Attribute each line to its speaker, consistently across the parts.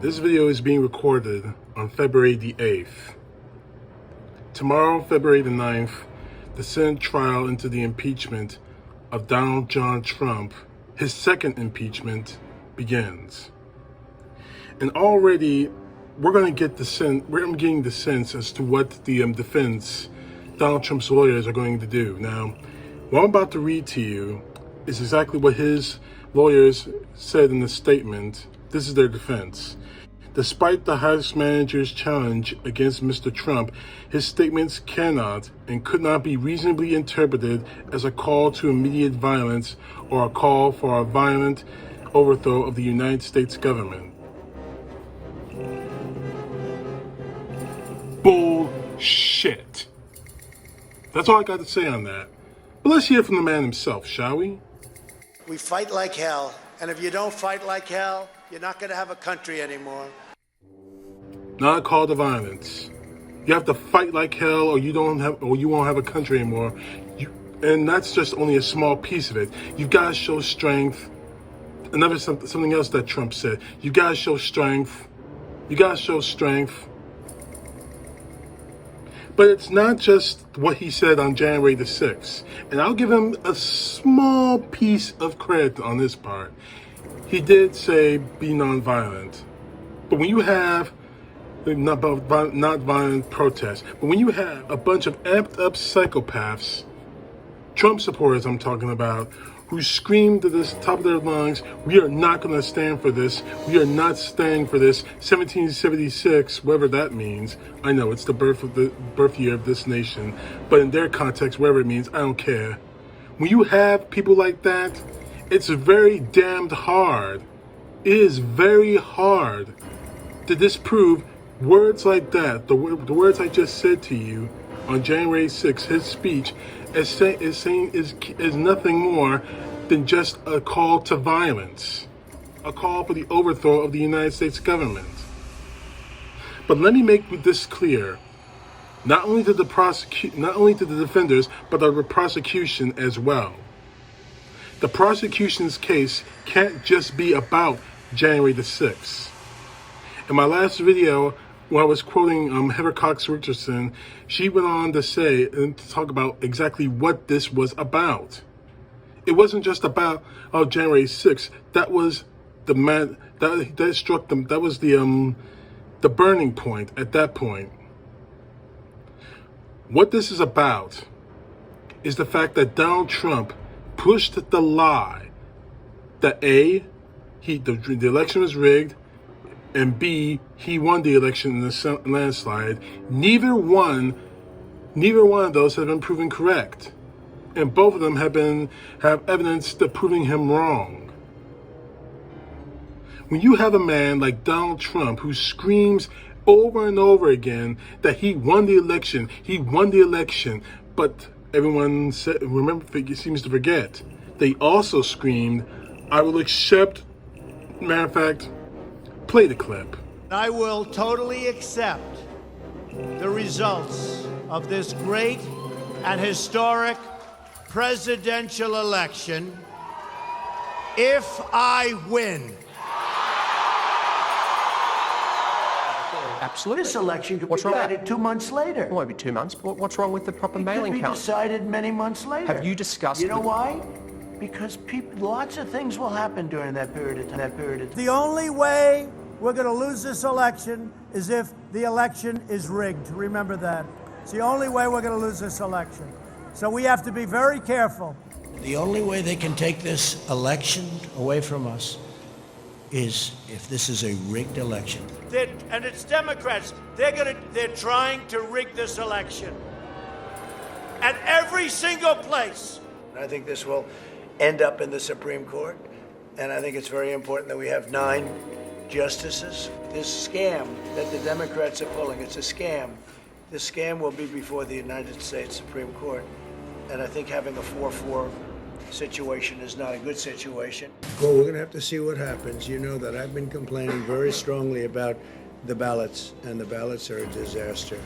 Speaker 1: This video is being recorded on February the 8th. Tomorrow, February the 9th, the Senate trial into the impeachment of Donald John Trump, his second impeachment, begins. And already, we're getting the sense as to what the defense, Donald Trump's lawyers, are going to do. Now, what I'm about to read to you is exactly what his lawyers said in the statement. This is their defense. Despite the House manager's challenge against Mr. Trump, his statements cannot and could not be reasonably interpreted as a call to immediate violence or a call for a violent overthrow of the United States government. Bullshit. That's all I got to say on that. But let's hear from the man himself, shall we?
Speaker 2: We fight like hell, and if you don't fight like hell, you're not going to have a country anymore.
Speaker 1: Not a call to violence. You have to fight like hell, or you won't have a country anymore. And that's just only a small piece of it. You've got to show strength. Something else that Trump said. You got to show strength. You got to show strength. But it's not just what he said on January the 6th. And I'll give him a small piece of credit on this part. He did say be nonviolent. But when you have not violent protests, but when you have a bunch of amped up psychopaths, Trump supporters I'm talking about, who screamed to the top of their lungs, we are not going to stand for this. We are not standing for this. 1776, whatever that means. I know it's the birth year of this nation, but in their context, whatever it means, I don't care. When you have people like that, it's very damned hard. It is very hard to disprove words like that. The words I just said to you on January 6th, his speech, is nothing more than just a call to violence, a call for the overthrow of the United States government. But let me make this clear, not only to the defenders, but the prosecution as well. The prosecution's case can't just be about January the 6th. In my last video, when I was quoting Heather Cox Richardson, she went on to say and to talk about exactly what this was about. It wasn't just about January 6th. That was the man that struck them. That was the burning point at that point. What this is about is the fact that Donald Trump pushed the lie that A, the election was rigged, and B, he won the election in the landslide. Neither one of those have been proven correct, and both of them have evidence that proving him wrong. When you have a man like Donald Trump who screams over and over again that he won the election, but everyone seems to forget. They also screamed, I will accept, matter of fact, play the clip.
Speaker 2: I will totally accept the results of this great and historic presidential election if I win.
Speaker 3: Absolutely.
Speaker 4: This election could
Speaker 3: What's
Speaker 4: be
Speaker 3: wrong?
Speaker 4: decided 2 months later.
Speaker 3: It won't be 2 months, but what's wrong with the proper
Speaker 4: It
Speaker 3: mailing
Speaker 4: could be
Speaker 3: count?
Speaker 4: decided many months later.
Speaker 3: Have you discussed?
Speaker 4: You know why? Because lots of things will happen during that period of time.
Speaker 5: The only way we're going to lose this election is if the election is rigged. Remember that. It's the only way we're going to lose this election. So we have to be very careful.
Speaker 2: The only way they can take this election away from us is if this is a rigged election.
Speaker 5: And it's Democrats. They're trying to rig this election. At every single place.
Speaker 2: I think this will end up in the Supreme Court, and I think it's very important that we have 9 justices. This scam that the Democrats are pulling, it's a scam. This scam will be before the United States Supreme Court, and I think having a 4-4 situation is not a good situation. Well, we're going to have to see what happens. You know that I've been complaining very strongly about the ballots, and the ballots are a disaster.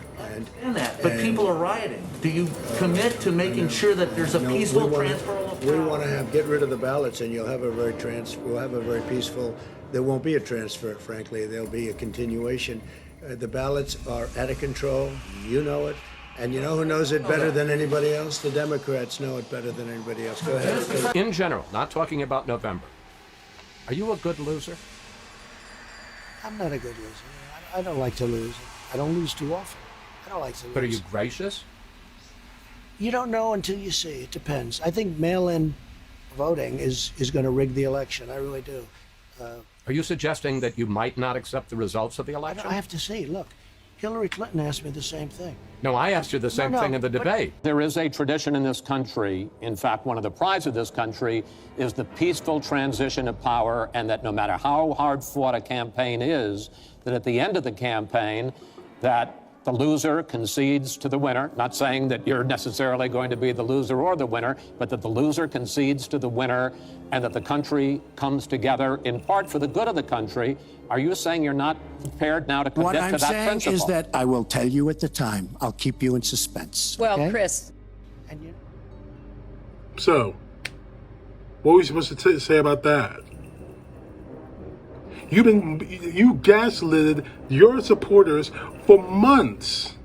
Speaker 6: But people are rioting. Do you commit to making sure that there's a peaceful transfer of
Speaker 2: We want to get rid of the ballots, and we'll have a very peaceful. There won't be a transfer, frankly. There'll be a continuation. The ballots are out of control. You know it. And you know who knows it better than anybody else? The Democrats know it better than anybody else. Go ahead.
Speaker 3: In general, not talking about November, are you a good loser?
Speaker 6: I'm not a good loser. I don't like to lose. I don't lose too often. I don't like to lose.
Speaker 3: But are you gracious?
Speaker 6: You don't know until you see. It depends. I think mail-in voting is going to rig the election. I really do.
Speaker 3: Are you suggesting that you might not accept the results of the election?
Speaker 6: I have to see. Look, Hillary Clinton asked me the same thing.
Speaker 3: No, I asked you the same thing in the debate.
Speaker 7: There is a tradition in this country, in fact, one of the prides of this country is the peaceful transition of power, and that no matter how hard fought a campaign is, that at the end of the campaign, that the loser concedes to the winner, not saying that you're necessarily going to be the loser or the winner, but that the loser concedes to the winner and that the country comes together in part for the good of the country. Are you saying you're not prepared now to commit to that principle?
Speaker 6: What I'm saying is that I will tell you at the time. I'll keep you in suspense.
Speaker 8: Well,
Speaker 6: okay?
Speaker 8: Chris.
Speaker 6: And you...
Speaker 1: So, what are we supposed to say about that? You gaslit your supporters for months.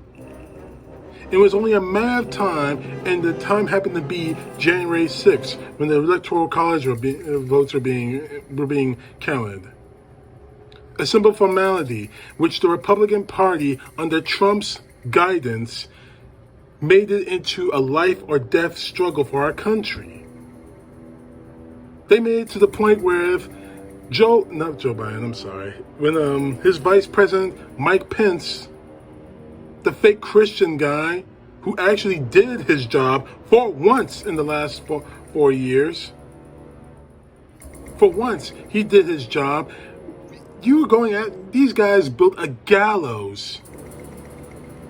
Speaker 1: It was only a matter of time, and the time happened to be January 6th, when the Electoral College votes were being counted. A simple formality, which the Republican Party, under Trump's guidance, made it into a life or death struggle for our country. They made it to the point where if when his vice president, Mike Pence, the fake Christian guy who actually did his job for once in the last 4 years, for once he did his job, these guys built a gallows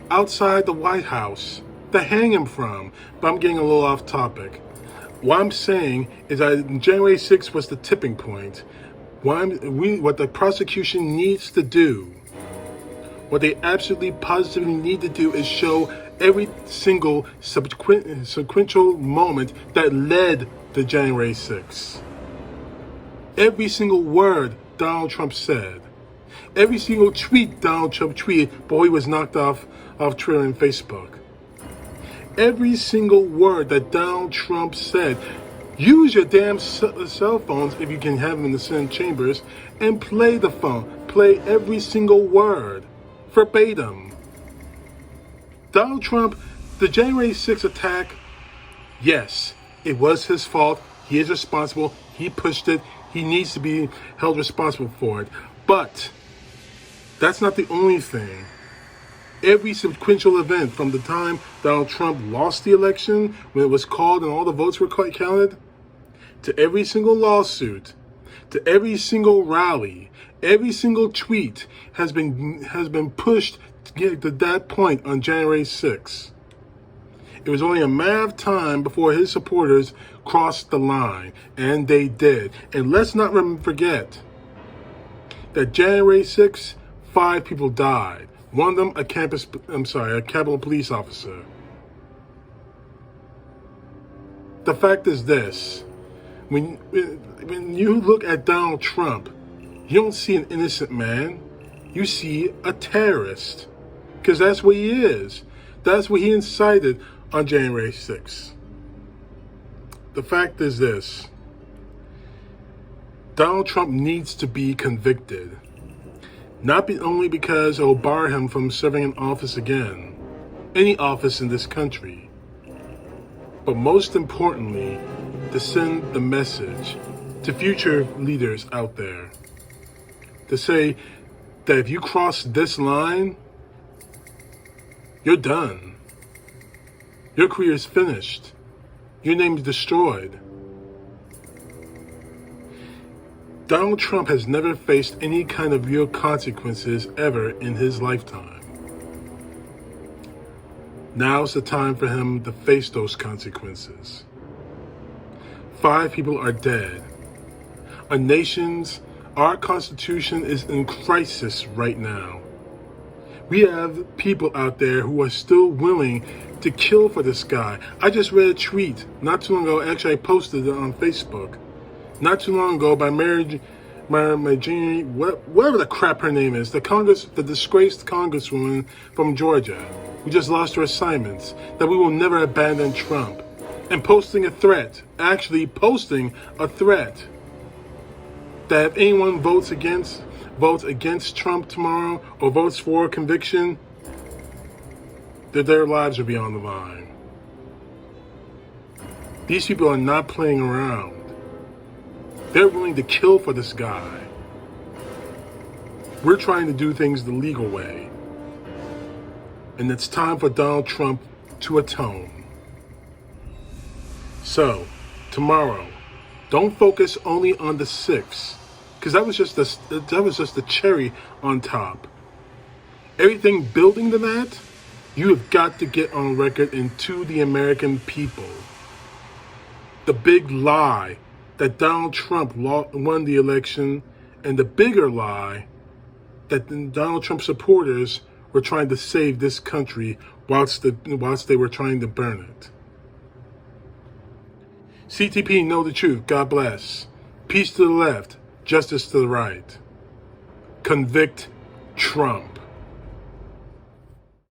Speaker 1: outside the White House to hang him from. But I'm getting a little off topic. What I'm saying is that January 6th was the tipping point. What the prosecution needs to do, what they absolutely positively need to do, is show every single sequential moment that led to January 6th. Every single word Donald Trump said. Every single tweet Donald Trump tweeted before he was knocked off Twitter and Facebook. Every single word that Donald Trump said. Use your damn cell phones, if you can have them in the Senate chambers, and play the phone. Play every single word, verbatim. Donald Trump, the January 6th attack, yes, it was his fault. He is responsible. He pushed it. He needs to be held responsible for it. But that's not the only thing. Every sequential event from the time Donald Trump lost the election, when it was called and all the votes were counted, to every single lawsuit, to every single rally, every single tweet has been pushed to get to that point on January 6th. It was only a matter of time before his supporters crossed the line, and they did. And let's not forget that January 6th, 5 people died. One of them a Capitol police officer. The fact is this. When you look at Donald Trump, you don't see an innocent man. You see a terrorist. Because that's what he is. That's what he incited on January 6th. The fact is this. Donald Trump needs to be convicted. Not only because it will bar him from serving in office again, any office in this country, but most importantly, to send the message to future leaders out there to say that if you cross this line, you're done. Your career is finished. Your name is destroyed. Donald Trump has never faced any kind of real consequences ever in his lifetime. Now's the time for him to face those consequences. 5 people are dead. Our Constitution is in crisis right now. We have people out there who are still willing to kill for this guy. I just read a tweet not too long ago. Actually, I posted it on Facebook not too long ago by Mary Jane, whatever the crap her name is, the disgraced congresswoman from Georgia, who just lost her assignments, that we will never abandon Trump, and posting a threat, that if anyone votes against Trump tomorrow or votes for conviction, that their lives will be on the line. These people are not playing around. They're willing to kill for this guy. We're trying to do things the legal way. And it's time for Donald Trump to atone. So, tomorrow, don't focus only on the 6th, because that was just the cherry on top. Everything building to that, you have got to get on record and to the American people. The big lie that Donald Trump won the election, and the bigger lie that the Donald Trump supporters were trying to save this country whilst they were trying to burn it. CTP Know The Truth. God bless. Peace to the left, justice to the right. Convict Trump.